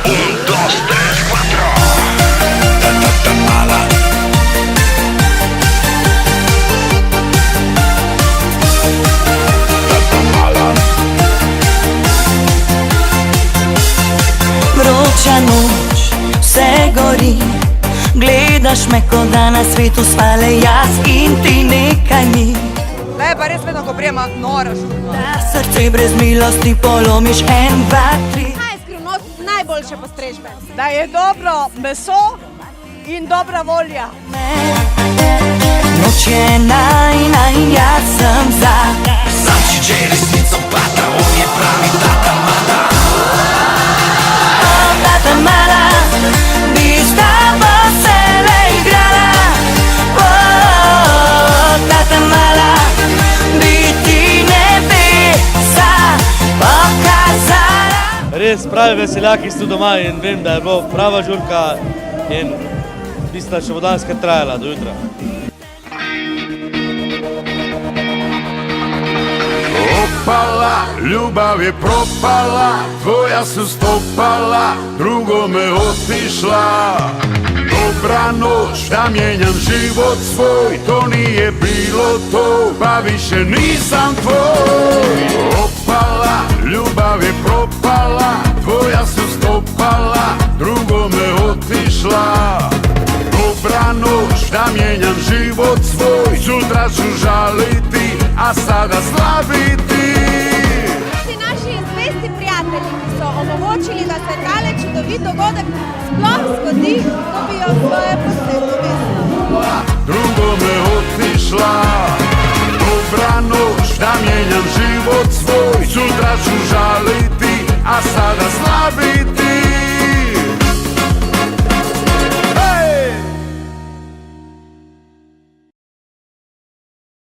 Un, dos, tres, cuatro. Ta mala. Mala. Vruća noć, sve gori. Gledaš me ko da na svijetu svale jaz in ti nekaj ni. Le pa res vedno, ko prijema nora žurba. Da srce brez milosti polomiš en, dva, tri. Kaj je skrivnost najboljše postrežbe? Da je dobro meso in dobra volja. Noč je najna in jaz sem za. Sam si že resnico pata, on je pravi tata mala. Oh, tata mala, bi s tabo se le igrala. Oh, tata mala, bi ti nebesa pokazala. Res pravi veseljaki so doma in vem, da je bila prava žurka in tista še bo danes kar trajala do jutra. Opala, ljubav je propala, tvoja su stopala, drugome otišla. Dobra noć, da mijenjam život svoj, to nije bilo to, pa više nisam tvoj. Opala, ljubav je propala, tvoja su stopala, drugome otišla. Dobra noć, da mijenjam život svoj, sutra ću žaliti, a sada slaviti. Ti naši zvesti prijatelji, ki so omogočili, da se tale čudovit dogodek sploh zgodi, dobijo svoje posebno mesto. Drugome otišla, dobra noć, da mijenjam život svoj, sutra ću žaliti.